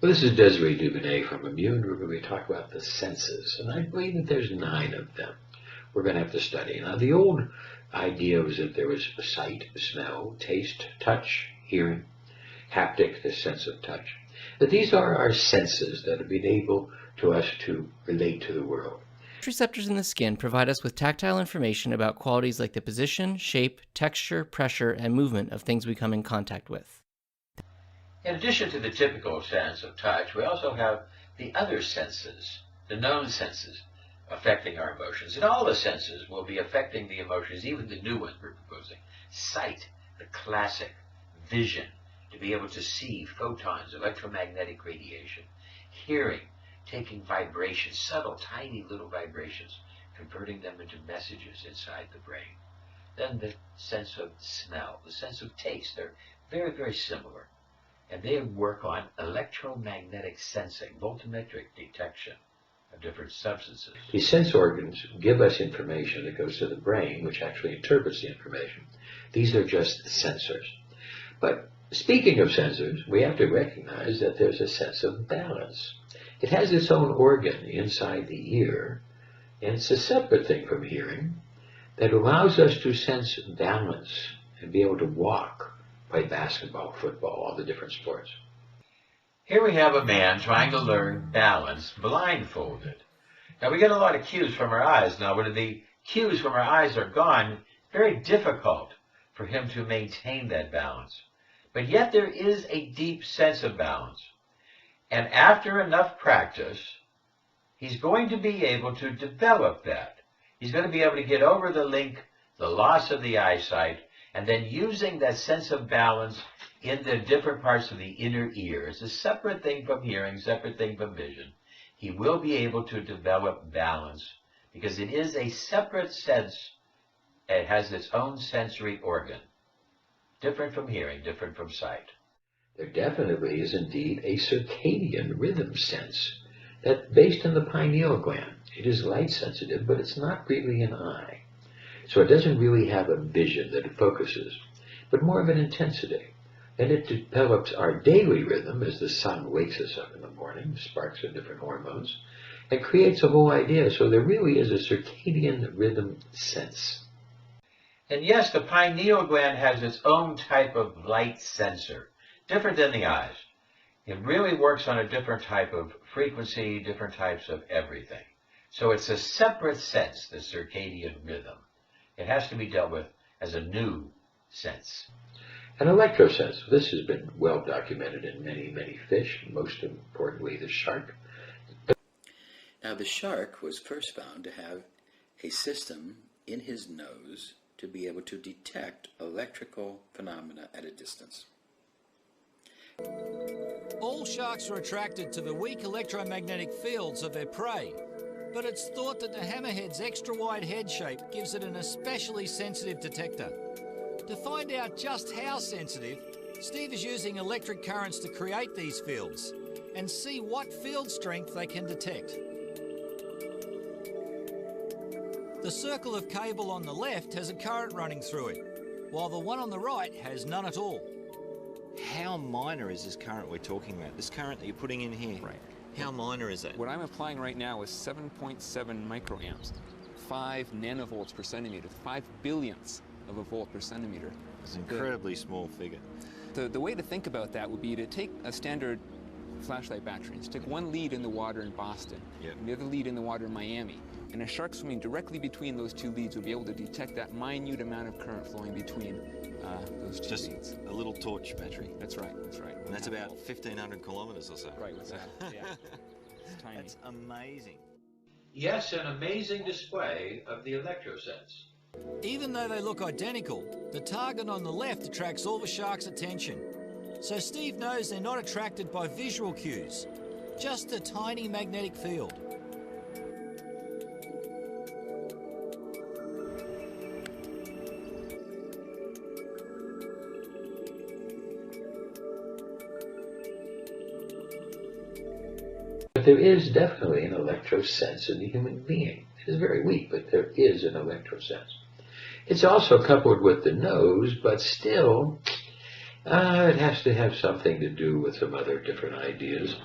Well, this is Desiree Dubonnet from Immune. We're going to be talking about the senses, and I believe that there's 9 of them we're going to have to study. Now, the old idea was that there was sight, smell, taste, touch, hearing, haptic, the sense of touch. That these are our senses that have been able to us to relate to the world. Receptors in the skin provide us with tactile information about qualities like the position, shape, texture, pressure, and movement of things we come in contact with. In addition to the typical sense of touch, we also have the other senses, the known senses, affecting our emotions. And all the senses will be affecting the emotions, even the new ones we're proposing. Sight, the classic, vision, to be able to see photons, electromagnetic radiation. Hearing, taking vibrations, subtle, tiny little vibrations, converting them into messages inside the brain. Then the sense of smell, the sense of taste. They're very, very similar. And they work on electromagnetic sensing, voltammetric detection of different substances. These sense organs give us information that goes to the brain, which actually interprets the information. These are just sensors. But speaking of sensors, we have to recognize that there's a sense of balance. It has its own organ inside the ear, and it's a separate thing from hearing that allows us to sense balance and be able to walk, play basketball, football, all the different sports. Here we have a man trying to learn balance blindfolded. Now we get a lot of cues from our eyes. Now when the cues from our eyes are gone, very difficult for him to maintain that balance. But yet there is a deep sense of balance. And after enough practice, he's going to be able to develop that. He's going to be able to get over the link, the loss of the eyesight, and then using that sense of balance in the different parts of the inner ear. It's a separate thing from hearing, separate thing from vision. He will be able to develop balance because it is a separate sense. It has its own sensory organ, different from hearing, different from sight. There definitely is indeed a circadian rhythm sense that's based on the pineal gland. It is light sensitive, but it's not really an eye. So it doesn't really have a vision that it focuses, but more of an intensity. And it develops our daily rhythm as the sun wakes us up in the morning, sparks of different hormones, and creates a whole idea. So there really is a circadian rhythm sense. And yes, the pineal gland has its own type of light sensor, different than the eyes. It really works on a different type of frequency, different types of everything. So it's a separate sense, the circadian rhythm. It has to be dealt with as a new sense. An electrosense. This has been well documented in many, many fish, most importantly the shark. Now the shark was first found to have a system in his nose to be able to detect electrical phenomena at a distance. All sharks are attracted to the weak electromagnetic fields of their prey, but it's thought that the hammerhead's extra-wide head shape gives it an especially sensitive detector. To find out just how sensitive, Steve is using electric currents to create these fields and see what field strength they can detect. The circle of cable on the left has a current running through it, while the one on the right has none at all. How minor is this current we're talking about? This current that you're putting in here? Right. How minor is it? What I'm applying right now is 7.7 microamps, 5 nanovolts per centimeter, 5 billionths of a volt per centimeter. It's an incredibly small figure. The way to think about that would be to take a standard flashlight battery and stick one lead in the water in Boston, and the other lead in the water in Miami. And a shark swimming directly between those two leads would be able to detect that minute amount of current flowing between those two leads. Just a little torch battery. That's right, that's right. And that's about 1,500 kilometers or so. Right, what's that? Yeah. It's tiny. That's amazing. Yes, an amazing display of the electrosense. Even though they look identical, the target on the left attracts all the shark's attention. So Steve knows they're not attracted by visual cues, just a tiny magnetic field. But there is definitely an electrosense in the human being. It is very weak, but there is an electrosense. It's also coupled with the nose, but still, It has to have something to do with some other different ideas,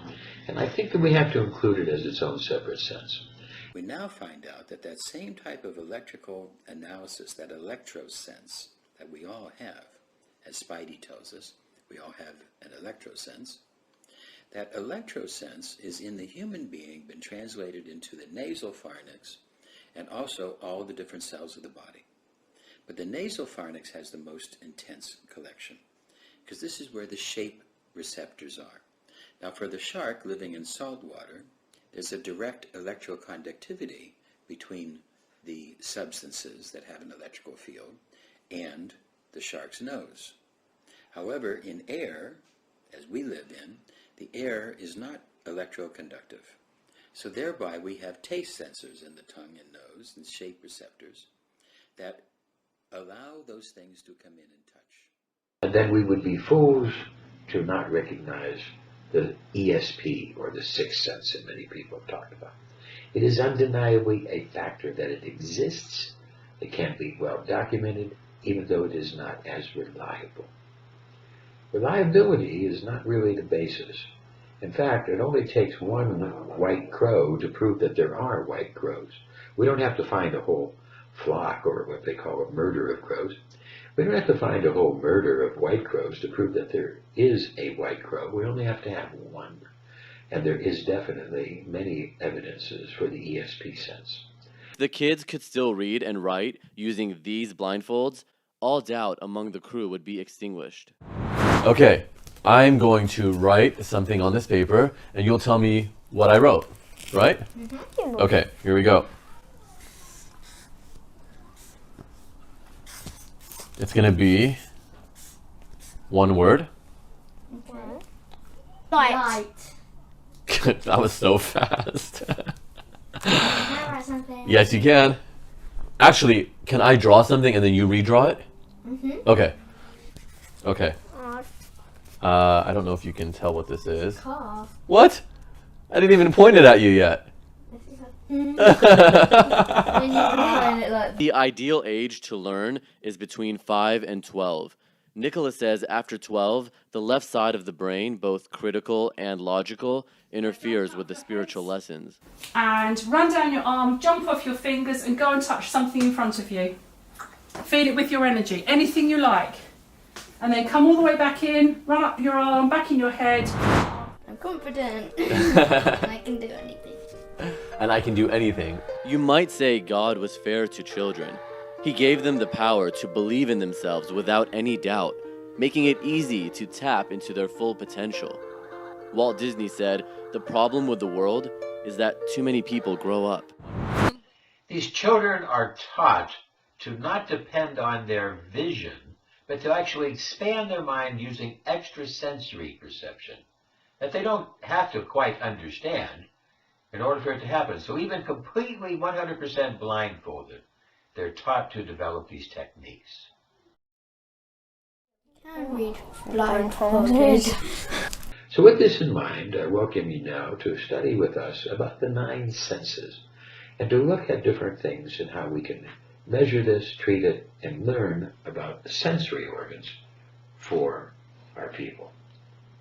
and I think that we have to include it as its own separate sense. We now find out that that same type of electrical analysis, that electrosense that we all have, as Spidey tells us, we all have an electrosense. That electrosense is in the human being been translated into the nasal pharynx and also all the different cells of the body. But the nasal pharynx has the most intense collection, because this is where the shape receptors are. Now for the shark living in salt water, there's a direct electroconductivity between the substances that have an electrical field and the shark's nose. However, in air, as we live in, the air is not electroconductive. So thereby we have taste sensors in the tongue and nose and shape receptors that allow those things to come in and touch. And then we would be fools to not recognize the ESP, or the sixth sense that many people have talked about. It is undeniably a factor that it exists. It can be well documented, even though it is not as reliable. Reliability is not really the basis. In fact, it only takes one white crow to prove that there are white crows. We don't have to find a whole flock, or what they call a murder of crows. We don't have to find a whole murder of white crows to prove that there is a white crow. We only have to have one. And there is definitely many evidences for the ESP sense. The kids could still read and write using these blindfolds. All doubt among the crew would be extinguished. Okay, I'm going to write something on this paper, and you'll tell me what I wrote, right? Mm-hmm. Okay, here we go. It's going to be one word. Okay. Light. That was so fast. Can I write something? Yes, you can. Actually, can I draw something and then you redraw it? Mm-hmm. Okay. Okay. I don't know if you can tell what this is. Car. What? I didn't even point it at you yet. The ideal age to learn is between 5 and 12. Nicholas says after 12, the left side of the brain, both critical and logical, interferes with the spiritual lessons. And run down your arm, jump off your fingers and go and touch something in front of you. Feed it with your energy, anything you like. And then come all the way back in, run up your arm, back in your head. I'm confident. I can do anything. And I can do anything. You might say God was fair to children. He gave them the power to believe in themselves without any doubt, making it easy to tap into their full potential. Walt Disney said, "The problem with the world is that too many people grow up." These children are taught to not depend on their vision, but to actually expand their mind using extrasensory perception that they don't have to quite understand in order for it to happen. So even completely 100% blindfolded, they're taught to develop these techniques. Can I read blindfolded? So with this in mind, I welcome you now to study with us about the 9 senses and to look at different things and how we can measure this, treat it, and learn about the sensory organs for our people.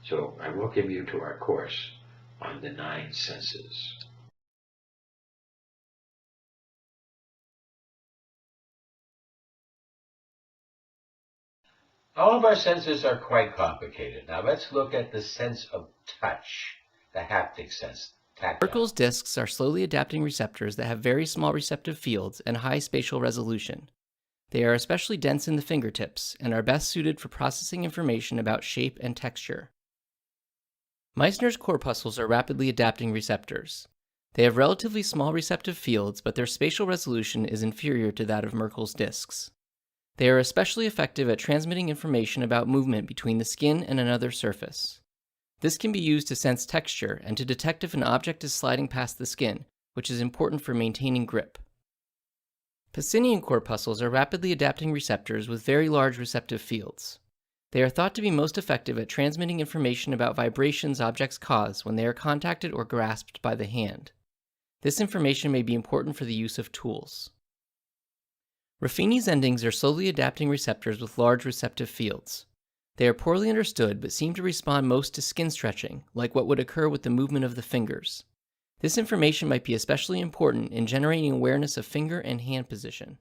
So I welcome you to our course on the 9 senses. All of our senses are quite complicated. Now let's look at the sense of touch, the haptic sense. Tactile. Merkel's discs are slowly adapting receptors that have very small receptive fields and high spatial resolution. They are especially dense in the fingertips and are best suited for processing information about shape and texture. Meissner's corpuscles are rapidly adapting receptors. They have relatively small receptive fields, but their spatial resolution is inferior to that of Merkel's discs. They are especially effective at transmitting information about movement between the skin and another surface. This can be used to sense texture and to detect if an object is sliding past the skin, which is important for maintaining grip. Pacinian corpuscles are rapidly adapting receptors with very large receptive fields. They are thought to be most effective at transmitting information about vibrations objects cause when they are contacted or grasped by the hand. This information may be important for the use of tools. Ruffini's endings are slowly adapting receptors with large receptive fields. They are poorly understood but seem to respond most to skin stretching, like what would occur with the movement of the fingers. This information might be especially important in generating awareness of finger and hand position.